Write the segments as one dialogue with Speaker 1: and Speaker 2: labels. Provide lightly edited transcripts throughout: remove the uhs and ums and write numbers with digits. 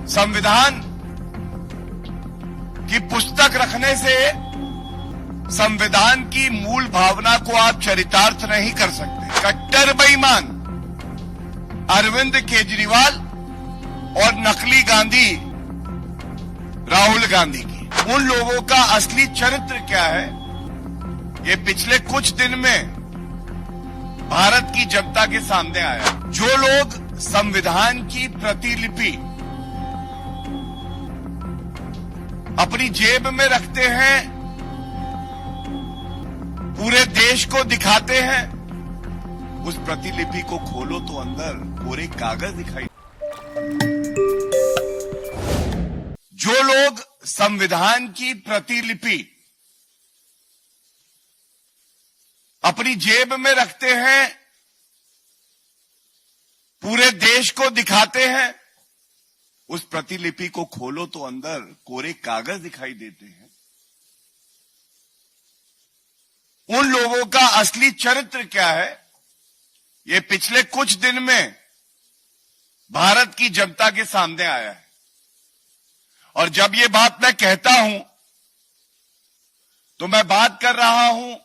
Speaker 1: संविधान की पुस्तक रखने से संविधान की मूल भावना को आप चरितार्थ नहीं कर सकते। कट्टर बेईमान अरविंद केजरीवाल और नकली गांधी राहुल गांधी की, उन लोगों का असली चरित्र क्या है, ये पिछले कुछ दिन में भारत की जनता के सामने आया। जो लोग संविधान की प्रतिलिपि अपनी जेब में रखते हैं, पूरे देश को दिखाते हैं, उस प्रतिलिपि को खोलो तो अंदर पूरे कागज दिखाई। जो लोग संविधान की प्रतिलिपि अपनी जेब में रखते हैं, पूरे देश को दिखाते हैं, उस प्रतिलिपि को खोलो तो अंदर कोरे कागज दिखाई देते हैं। उन लोगों का असली चरित्र क्या है, ये पिछले कुछ दिन में भारत की जनता के सामने आया है। और जब ये बात मैं कहता हूं तो मैं बात कर रहा हूं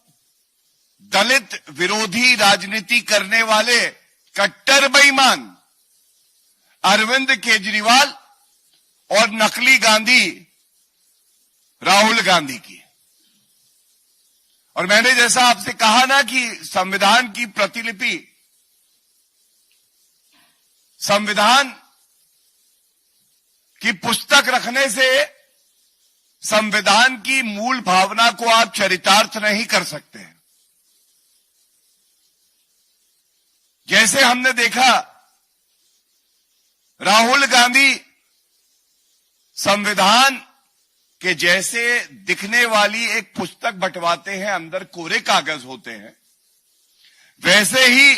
Speaker 1: दलित विरोधी राजनीति करने वाले कट्टर बेईमान अरविंद केजरीवाल और नकली गांधी राहुल गांधी की। और मैंने जैसा आपसे कहा ना कि संविधान की प्रतिलिपि, संविधान की पुस्तक रखने से संविधान की मूल भावना को आप चरितार्थ नहीं कर सकते। जैसे हमने देखा राहुल गांधी संविधान के जैसे दिखने वाली एक पुस्तक बंटवाते हैं, अंदर कोरे कागज होते हैं, वैसे ही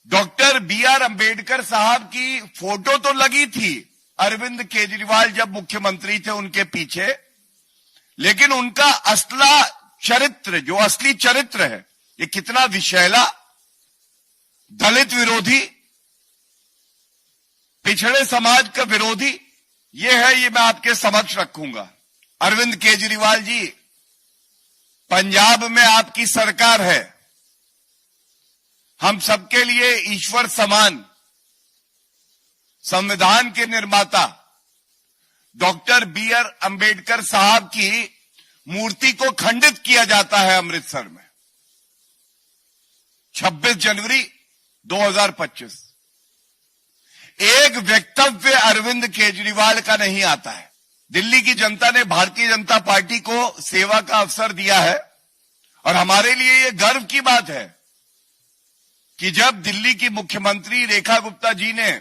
Speaker 1: डॉक्टर बी.आर. अंबेडकर साहब की फोटो तो लगी थी अरविंद केजरीवाल जब मुख्यमंत्री थे उनके पीछे, लेकिन उनका असला चरित्र, जो असली चरित्र है, ये कितना विषैला, दलित विरोधी, पिछड़े समाज का विरोधी ये है, ये मैं आपके समक्ष रखूंगा। अरविंद केजरीवाल जी, पंजाब में आपकी सरकार है, हम सबके लिए ईश्वर समान संविधान के निर्माता डॉक्टर बी.आर. अंबेडकर साहब की मूर्ति को खंडित किया जाता है अमृतसर में 26 जनवरी 2025। एक वक्तव्य अरविंद केजरीवाल का नहीं आता है। दिल्ली की जनता ने भारतीय जनता पार्टी को सेवा का अवसर दिया है और हमारे लिए यह गर्व की बात है कि जब दिल्ली की मुख्यमंत्री रेखा गुप्ता जी ने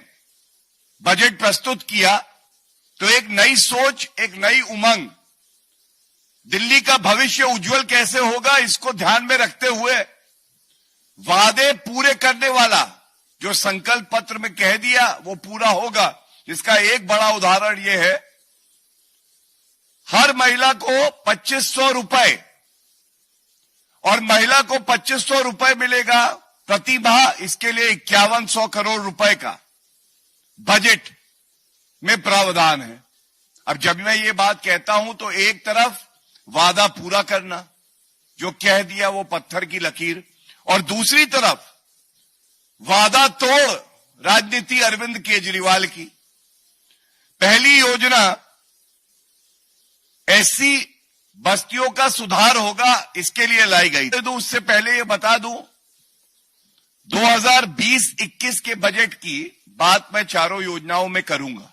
Speaker 1: बजट प्रस्तुत किया तो एक नई सोच, एक नई उमंग, दिल्ली का भविष्य उज्जवल कैसे होगा इसको ध्यान में रखते हुए वादे पूरे करने वाला जो संकल्प पत्र में कह दिया वो पूरा होगा। जिसका एक बड़ा उदाहरण यह है, हर महिला को 2500 रुपए और महिला को 2500 रुपए मिलेगा प्रति माह। इसके लिए 5100 करोड़ रुपए का बजट में प्रावधान है। अब जब मैं ये बात कहता हूं तो एक तरफ वादा पूरा करना, जो कह दिया वो पत्थर की लकीर, और दूसरी तरफ वादा तोड़ राजनीति अरविंद केजरीवाल की। पहली योजना एससी बस्तियों का सुधार होगा, इसके लिए लाई गई। तो उससे पहले ये बता दूं, 2020-21 के बजट की बात मैं चारों योजनाओं में करूंगा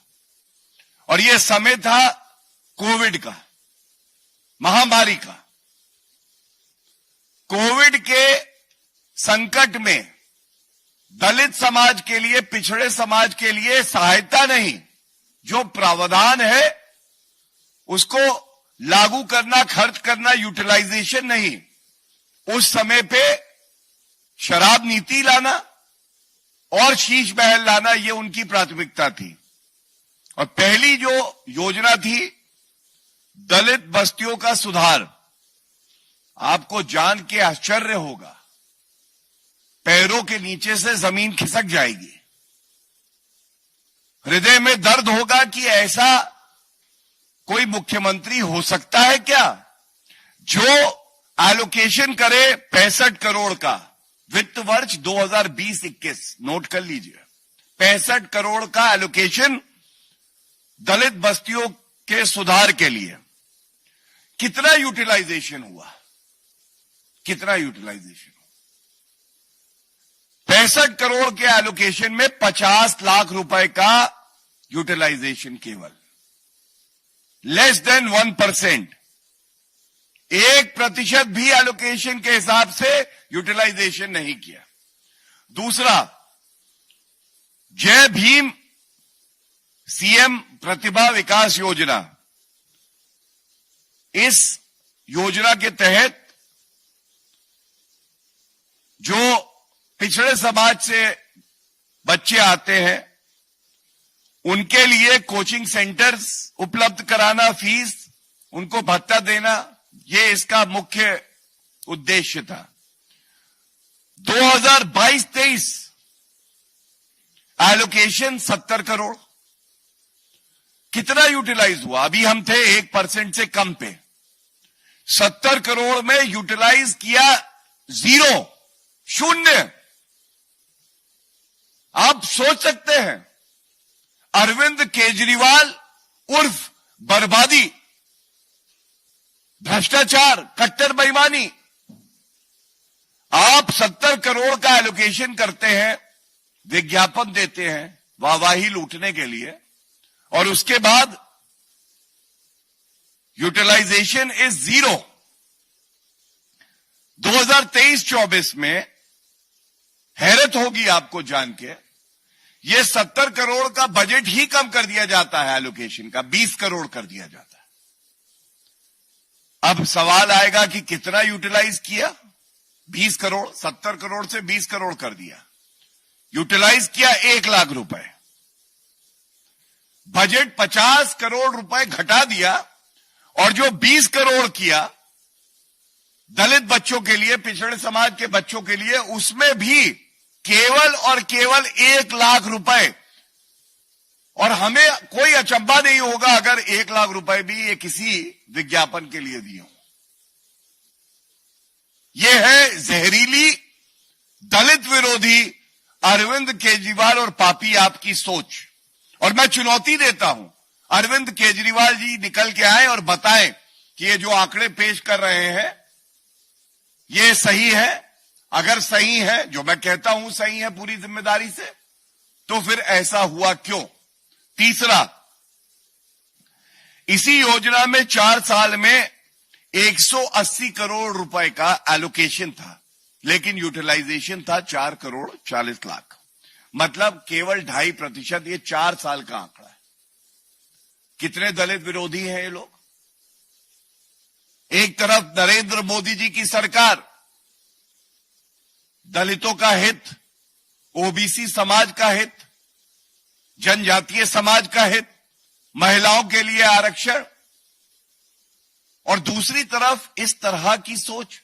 Speaker 1: और यह समय था कोविड का, महामारी का। कोविड के संकट में दलित समाज के लिए, पिछड़े समाज के लिए सहायता नहीं, जो प्रावधान है उसको लागू करना, खर्च करना, यूटिलाइजेशन नहीं, उस समय पे शराब नीति लाना और शीश महल लाना, ये उनकी प्राथमिकता थी। और पहली जो योजना थी दलित बस्तियों का सुधार, आपको जान के आश्चर्य होगा, पैरों के नीचे से जमीन खिसक जाएगी। हृदय में दर्द होगा कि ऐसा कोई मुख्यमंत्री हो सकता है क्या जो एलोकेशन करे 65 करोड़ का वित्त वर्ष 2020-21, नोट कर लीजिए, 65 करोड़ का एलोकेशन दलित बस्तियों के सुधार के लिए। कितना यूटिलाइजेशन हुआ, कितना यूटिलाइजेशन हुआ? 65 करोड़ के एलोकेशन में 50 लाख रुपए का यूटिलाइजेशन केवल, लेस देन 1%, 1% भी एलोकेशन के हिसाब से यूटिलाइजेशन नहीं किया। दूसरा, जय भीम सीएम प्रतिभा विकास योजना, इस योजना के तहत जो पिछड़े समाज से बच्चे आते हैं उनके लिए कोचिंग सेंटर्स उपलब्ध कराना, फीस उनको भत्ता देना, ये इसका मुख्य उद्देश्य था। 2022-23 एलोकेशन 70 करोड़। कितना यूटिलाइज हुआ? अभी हम थे 1% से कम पे। 70 करोड़ में यूटिलाइज किया 0, शून्य। आप सोच सकते हैं, अरविंद केजरीवाल उर्फ बर्बादी, भ्रष्टाचार, कट्टर बेईमानी, आप 70 करोड़ का एलोकेशन करते हैं, विज्ञापन देते हैं वाहवाही लूटने के लिए, और उसके बाद यूटिलाइजेशन इज 0। 2023-24 में हैरत होगी आपको जान के, ये 70 करोड़ का बजट ही कम कर दिया जाता है, एलोकेशन का 20 करोड़ कर दिया जाता है। अब सवाल आएगा कि कितना यूटिलाइज किया? 20 करोड़, 70 करोड़ से 20 करोड़ कर दिया, यूटिलाइज किया 1 लाख रुपए, बजट 50 करोड़ रुपए घटा दिया, और जो 20 करोड़ किया दलित बच्चों के लिए, पिछड़े समाज के बच्चों के लिए, उसमें भी केवल और केवल 1 लाख रुपए। और हमें कोई अचंभा नहीं होगा अगर 1 लाख रुपए भी ये किसी विज्ञापन के लिए दिए हों। यह है जहरीली, दलित विरोधी अरविंद केजरीवाल और पापी आपकी सोच। और मैं चुनौती देता हूं, अरविंद केजरीवाल जी निकल के आए और बताएं कि ये जो आंकड़े पेश कर रहे हैं ये सही है। अगर सही है, जो मैं कहता हूं सही है पूरी जिम्मेदारी से, तो फिर ऐसा हुआ क्यों? तीसरा, इसी योजना में 4 साल में 180 करोड़ रुपए का एलोकेशन था, लेकिन यूटिलाइजेशन था 4 करोड़ 40 लाख, मतलब केवल 2.5%। ये 4 साल का आंकड़ा है। कितने दलित विरोधी हैं ये लोग? एक तरफ नरेंद्र मोदी जी की सरकार दलितों का हित, ओबीसी समाज का हित, जनजातीय समाज का हित, महिलाओं के लिए आरक्षण, और दूसरी तरफ इस तरह की सोच।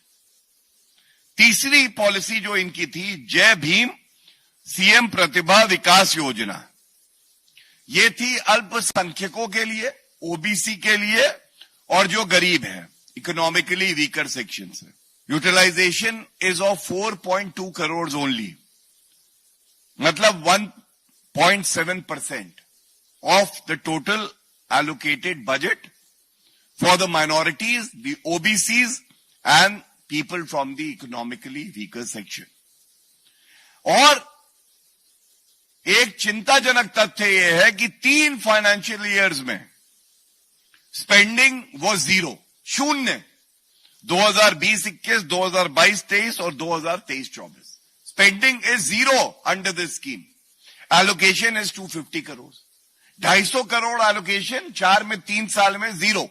Speaker 1: तीसरी पॉलिसी जो इनकी थी, जय भीम सीएम प्रतिभा विकास योजना, ये थी अल्पसंख्यकों के लिए, ओबीसी के लिए, और जो गरीब हैं, इकोनॉमिकली वीकर सेक्शन से। Utilisation is of 4.2 crore only, मतलब 1.7% of the total allocated budget for the minorities, the OBCs and people from the economically weaker section. और एक चिंताजनक तथ्य यह है कि 3 फाइनेंशियल ईयर्स में स्पेंडिंग वो 0, शून्य। 2020-21, 2022-23 और 2023-24 spending is 0 under this scheme. Allocation is 250 crore, 250 crore allocation, 3 साल में 0।